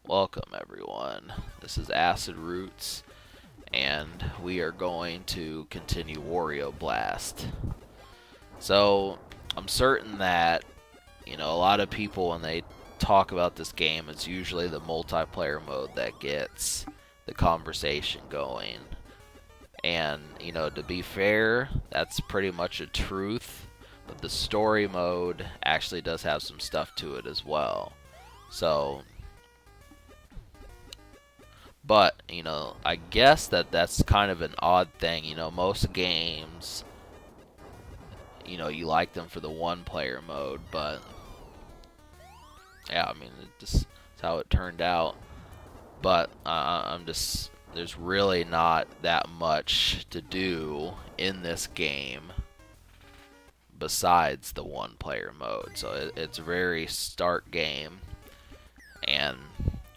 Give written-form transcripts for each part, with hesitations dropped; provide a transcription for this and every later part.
Welcome everyone. This is Acid Roots, and we are going to continue Wario Blast. So, I'm certain that, a lot of people when they talk about this game, it's usually the multiplayer mode that gets the conversation going. And, to be fair, that's pretty much a truth, but the story mode actually does have some stuff to it as well. So, but, I guess that's kind of an odd thing. Most games, you like them for the one player mode, but yeah, I mean, it's how it turned out. But there's really not that much to do in this game besides the one player mode. So it's a very start game, and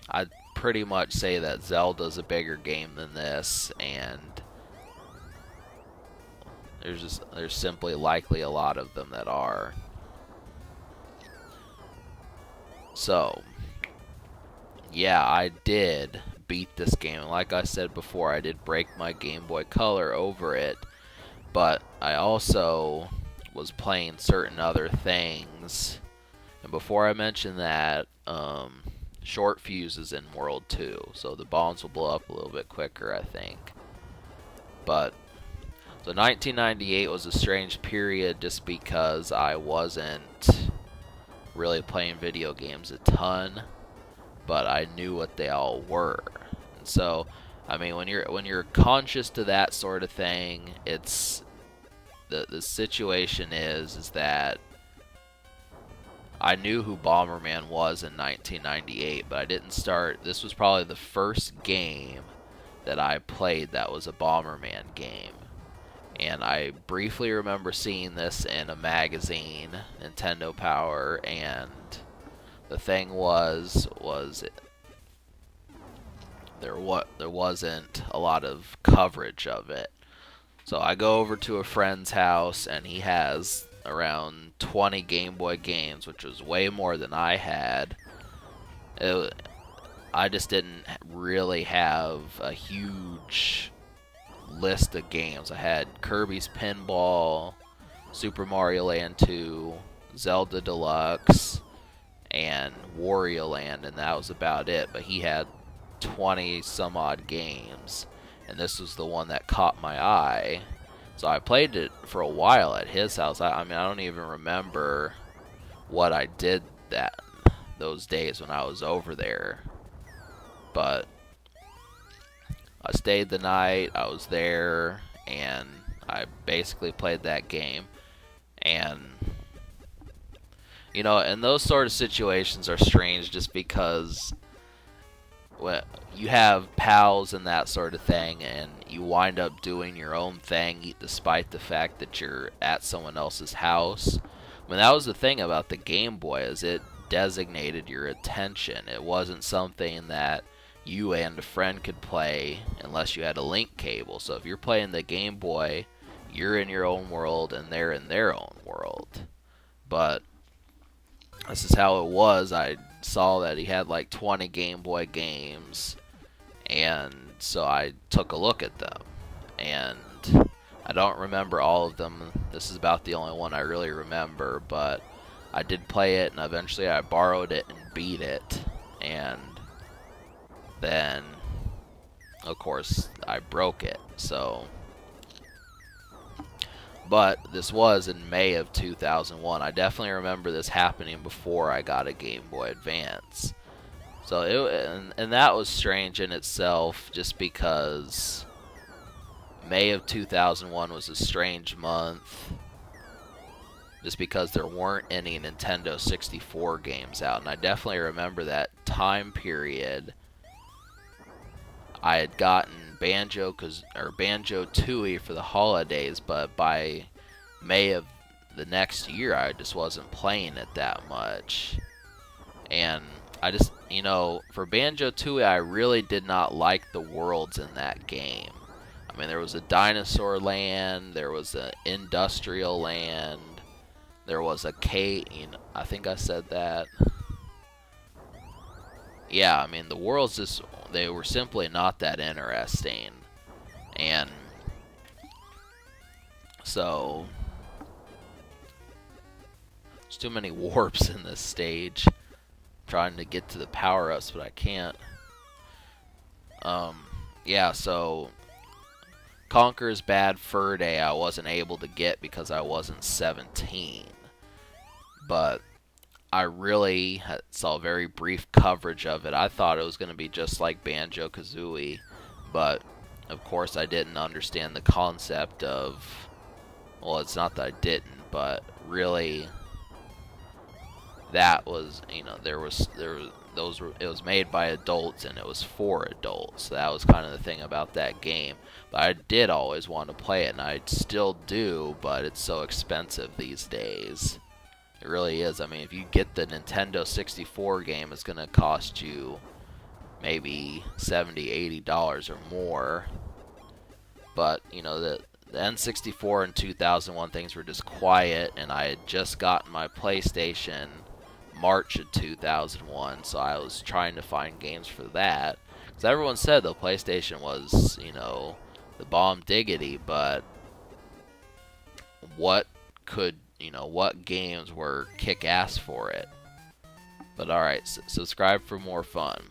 I'd pretty much say that Zelda's a bigger game than this, and there's simply likely a lot of them that are. So, yeah, I did beat this game. Like I said before, I did break my Game Boy Color over it, but I also was playing certain other things. And before I mention that, short fuses in World 2, so the bombs will blow up a little bit quicker, I think. But so 1998 was a strange period just because I wasn't really playing video games a ton, but I knew what they all were. And so, I mean, when you're conscious to that sort of thing, it's the situation is that I knew who Bomberman was in 1998, but I didn't start. This was probably the first game that I played that was a Bomberman game. And I briefly remember seeing this in a magazine, Nintendo Power, and the thing was there wasn't a lot of coverage of it. So I go over to a friend's house, and he has around 20 Game Boy games, which was way more than I had. I just didn't really have a huge list of games. I had Kirby's Pinball, Super Mario Land 2, Zelda Deluxe, and Wario Land, and that was about it. But he had 20 some odd games, and this was the one that caught my eye. So I played it for a while at his house. I mean, I don't even remember what I did those days when I was over there. But I stayed the night, I was there, and I basically played that game. And, and those sort of situations are strange just because you have pals and that sort of thing, and you wind up doing your own thing despite the fact that you're at someone else's house. I mean, that was the thing about the Game Boy, is it designated your attention. It wasn't something that you and a friend could play unless you had a link cable. So if you're playing the Game Boy, you're in your own world and they're in their own world. But this is how it was. I saw that he had like 20 Game Boy games, and so I took a look at them, and I don't remember all of them. This is about the only one I really remember, but I did play it, and eventually I borrowed it and beat it, and then of course I broke it. So, but this was in May of 2001. I definitely remember this happening before I got a Game Boy Advance. So and that was strange in itself, just because May of 2001 was a strange month, just because there weren't any Nintendo 64 games out, and I definitely remember that time period. I had gotten Banjo-Tooie for the holidays, but by May of the next year, I just wasn't playing it that much. And I just, for Banjo-Tooie, I really did not like the worlds in that game. I mean, there was a dinosaur land, there was an industrial land, there was a cave. I think I said that. yeah, I mean, the worlds just, they were simply not that interesting. And so, there's too many warps in this stage. Trying to get to the power-ups, but I can't. Um, yeah, so Conker's Bad Fur Day I wasn't able to get because I wasn't 17. But I really saw very brief coverage of it. I thought it was going to be just like Banjo-Kazooie, but of course I didn't understand the concept of, well, it's not that I didn't, but really that was, you know, there was those were, it was made by adults and it was for adults. So that was kind of the thing about that game. But I did always want to play it, and I still do, but it's so expensive these days. It really is. I mean, if you get the Nintendo 64 game, it's going to cost you maybe $70, $80 or more. But, you know, the N64 in 2001, things were just quiet, and I had just gotten my PlayStation March of 2001, so I was trying to find games for that. Because everyone said the PlayStation was, you know, the bomb diggity, but what could, you know, what games were kick-ass for it? But alright, subscribe for more fun.